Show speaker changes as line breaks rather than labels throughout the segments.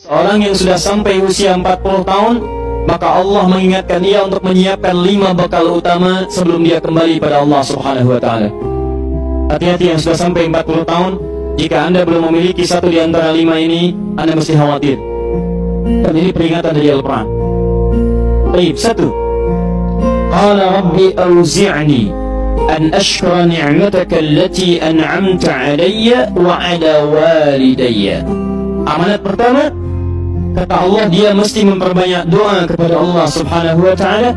Seorang yang sudah sampai usia 40 tahun, maka Allah mengingatkan dia untuk menyiapkan 5 bekal utama sebelum dia kembali pada Allah Subhanahu wa Ta'ala. Hati-hati yang sudah sampai 40 tahun, jika Anda belum memiliki satu di antara 5 ini, Anda mesti khawatir. Dan ini peringatan dari Al-Quran. Baik, 1. Qala Rabbi awzi'ni an ashkura ni'mataka allati an'amta alayya wa ala walidayya. Amanat pertama, kata Allah, dia mesti memperbanyak doa kepada Allah Subhanahu wa Ta'ala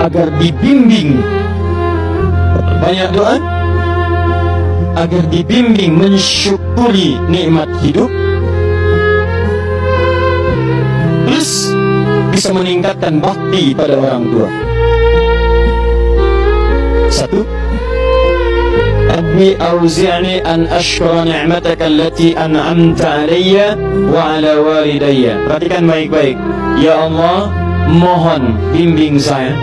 agar dibimbing. Banyak doa agar dibimbing mensyukuri nikmat hidup, plus bisa meningkatkan bakti pada orang tua. 1. Rabbi auzi'ni an ashkura ni'mataka allati an'amta alayya wa ala walidayya. Perhatikan baik-baik. Ya Allah, mohon bimbing saya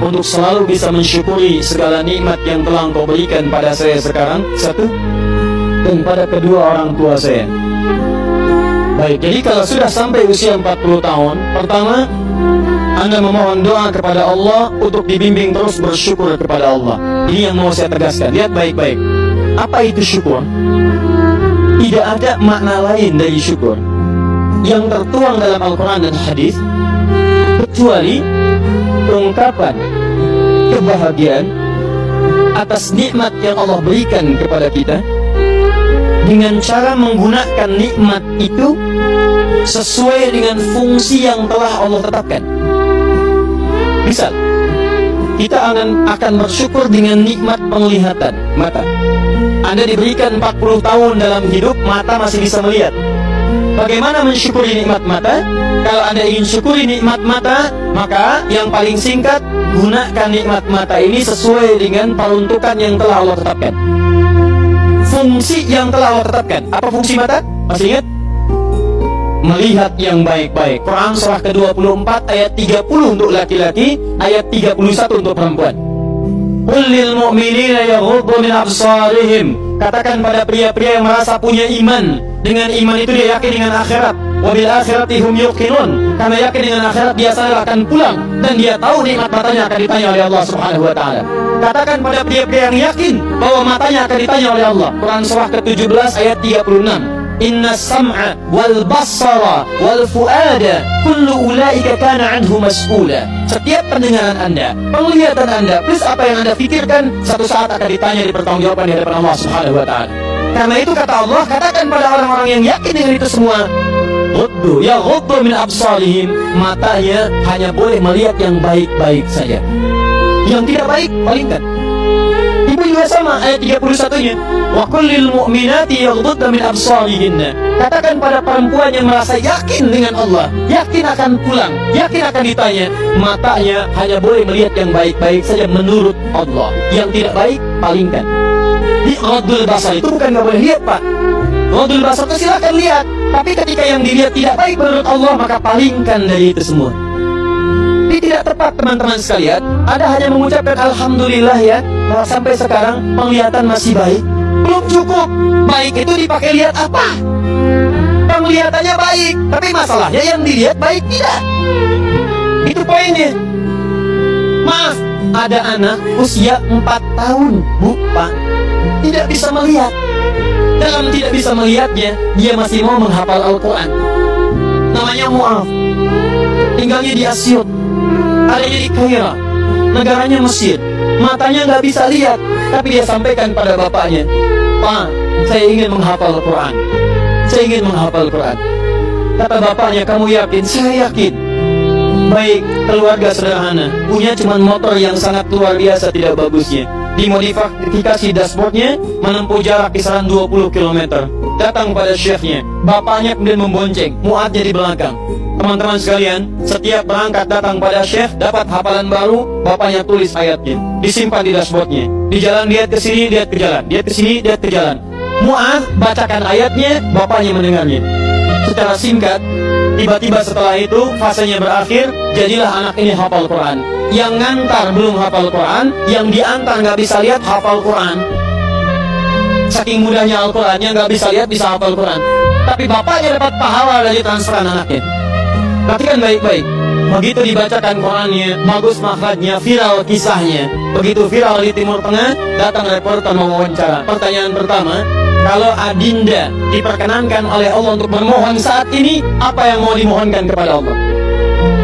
untuk selalu bisa mensyukuri segala nikmat yang telah Engkau berikan pada saya sekarang, 1, dan pada kedua orang tua saya. Baik, jadi kalau sudah sampai usia 40 tahun, pertama, Anda memohon doa kepada Allah untuk dibimbing terus bersyukur kepada Allah. Ini yang mau saya tegaskan. Lihat baik-baik. Apa itu syukur? Tidak ada makna lain dari syukur yang tertuang dalam Al-Quran dan Hadis kecuali ungkapan kebahagiaan atas nikmat yang Allah berikan kepada kita dengan cara menggunakan nikmat itu sesuai dengan fungsi yang telah Allah tetapkan. Misal, kita akan bersyukur dengan nikmat penglihatan mata. Anda diberikan 40 tahun dalam hidup, mata masih bisa melihat. Bagaimana mensyukuri nikmat mata? Kalau Anda ingin syukuri nikmat mata, maka yang paling singkat, gunakan nikmat mata ini sesuai dengan peruntukan yang telah Allah tetapkan. Fungsi yang telah Allah tetapkan. Apa fungsi mata? Masih ingat? Melihat yang baik-baik. Quran surah ke-24 ayat 30 untuk laki-laki, ayat 31 untuk perempuan. Qul lil mu'minina yaghuddu min absarihim. Katakan pada pria-pria yang merasa punya iman. Dengan iman itu dia yakin dengan akhirat. Wa bil akhirati hum yuqinun. Karena yakin dengan akhirat dia sadar akan pulang dan dia tahu nikmat matanya akan ditanya oleh Allah Subhanahu wa Ta'ala. Katakan pada pria-pria yang yakin bahwa matanya akan ditanya oleh Allah. Quran surah ke-17 ayat 36. Inna sam'a wal basara wal fuada kullu ulaika kana anhu mas'ula. Setiap pendengaran Anda, penglihatan Anda, plus apa yang Anda pikirkan, satu saat akan ditanya, dipertanggungjawabkan di hadapan Allah Subhanahu wa Ta'ala. Karena itu kata Allah, katakan pada orang-orang yang yakin dengan itu semua, yaghuddu min absarihim, matanya hanya boleh melihat yang baik-baik saja. Yang tidak baik, palingkan. Ibu juga sama, ayat 31-nya. Wa kullil mu'minati yaghdudna min absarihinna. Katakan pada perempuan yang merasa yakin dengan Allah, yakin akan pulang, yakin akan ditanya, matanya hanya boleh melihat yang baik-baik saja menurut Allah. Yang tidak baik, palingkan. Di ghadul basar itu bukan nggak boleh lihat, Pak. Ghadul basar itu silakan lihat, tapi ketika yang dilihat tidak baik menurut Allah, maka palingkan dari itu semua. Ini tidak tepat, teman-teman sekalian. Anda hanya mengucapkan alhamdulillah ya, bahwa sampai sekarang penglihatan masih baik. Belum cukup. Baik itu dipakai lihat apa? Penglihatannya baik, tapi masalahnya yang dilihat baik tidak. Itu poinnya. Maaf, ada anak usia 4 tahun, Bu, Pak, tidak bisa melihat. Dalam tidak bisa melihatnya, dia masih mau menghafal Al-Quran. Namanya Mu'af. Tinggalnya di Asyut, adanya di Kaira, negaranya Mesir. Matanya nggak bisa lihat, tapi dia sampaikan pada bapaknya, Pak, saya ingin menghafal Quran. Saya ingin menghafal Quran. Kata bapaknya, kamu yakin? Saya yakin. Baik, keluarga sederhana, punya cuma motor yang sangat luar biasa tidak bagusnya. Dimodifikasi dashboardnya menempuh jarak kisaran 20 km. Datang pada syekhnya, bapaknya kemudian membonceng, muatnya di belakang. Teman-teman sekalian, setiap berangkat datang pada syekh, dapat hafalan baru, bapaknya tulis ayatnya, disimpan di dashboardnya. Di jalan lihat ke sini, lihat ke jalan, lihat ke sini, lihat ke jalan. Mu'adz bacakan ayatnya, bapaknya mendengarnya. Secara singkat, tiba-tiba setelah itu fasenya berakhir, jadilah anak ini hafal Quran. Yang ngantar belum hafal Quran, yang diantar nggak bisa lihat hafal Quran. Saking mudahnya Al-Qurannya, nggak bisa lihat bisa hafal Quran. tapi bapaknya dapat pahala dari transferan anaknya. Perhatikan baik-baik. Begitu dibacakan Qurannya, bagus makhrajnya, viral kisahnya. Begitu viral di Timur Tengah, datang reporter mewawancara. Pertanyaan pertama, kalau adinda diperkenankan oleh Allah untuk memohon saat ini, apa yang mau dimohonkan kepada Allah?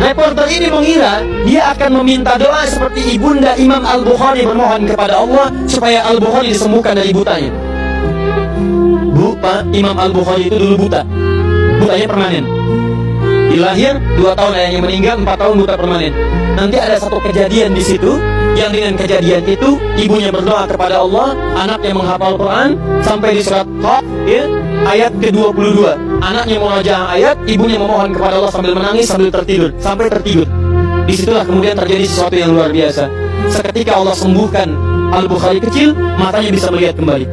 Reporter ini mengira dia akan meminta doa seperti ibunda Imam Al-Bukhari bermohon kepada Allah supaya Al-Bukhari disembuhkan dari butanya. Bu, Pak, Imam Al-Bukhari itu dulu buta. Butanya permanen. Dilahir 2 tahun ayahnya meninggal, 4 tahun buta permanen. Nanti ada satu kejadian di situ, yang dengan kejadian itu ibunya berdoa kepada Allah, anaknya menghafal Quran sampai di surat Qaf, ya, ayat ke-22. Anaknya merajaah ayat, ibunya memohon kepada Allah sambil menangis, sambil tertidur, sampai tertidur. Disitulah kemudian terjadi sesuatu yang luar biasa. Seketika Allah sembuhkan Al-Bukhari kecil, matanya bisa melihat kembali.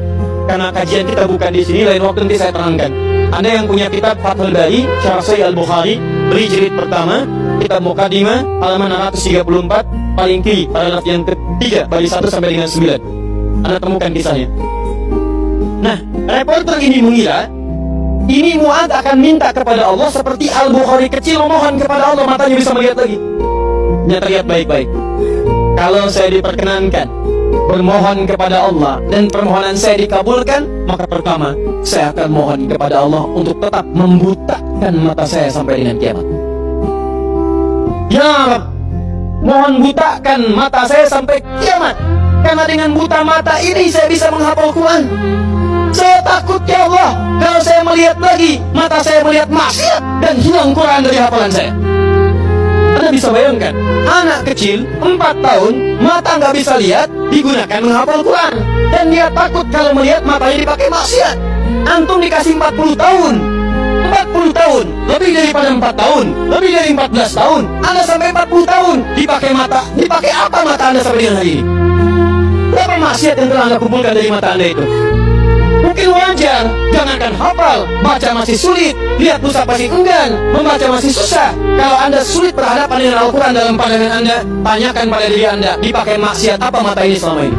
Karena kajian kita bukan di sini, lain waktu nanti saya terangkan. Anda yang punya kitab Fathul Bari, Syarah Sahih Al-Bukhari, beri jilid pertama, kitab Muqaddimah, halaman 634, paling kiri, paragraf yang ketiga, bagi 1 sampai dengan 9. Anda temukan kisahnya. Nah, reporter ini mengira, ini Mu'adz akan minta kepada Allah seperti Al-Bukhari kecil memohon kepada Allah, matanya bisa melihat lagi. Nyata lihat baik-baik. Kalau saya diperkenankan bermohon kepada Allah dan permohonan saya dikabulkan, maka pertama saya akan mohon kepada Allah untuk tetap membutakan mata saya sampai dengan kiamat. Ya Rabb, mohon butakan mata saya sampai kiamat, karena dengan buta mata ini saya bisa menghafal Quran. Saya takut ya Allah, kalau saya melihat lagi, mata saya melihat maksiat dan hilang Quran dari hafalan saya. Anda bisa bayangkan, anak kecil 4 tahun, mata nggak bisa lihat, digunakan menghafal Quran. Dan dia takut kalau melihat matanya dipakai maksiat. Antum dikasih 40 tahun, 40 tahun, lebih daripada 4 tahun, lebih dari 14 tahun, Anda sampai 40 tahun, dipakai mata, dipakai apa mata Anda sampai dengan hari ini? Berapa maksiat yang telah Anda kumpulkan dari mata Anda itu? Mungkin wajar, jangankan hafal, baca masih sulit, lihat mushaf masih enggan, membaca masih susah. Kalau Anda sulit berhadapan dengan Al-Quran dalam pandangan Anda, tanyakan pada diri Anda, dipakai maksiat apa mata ini selama ini?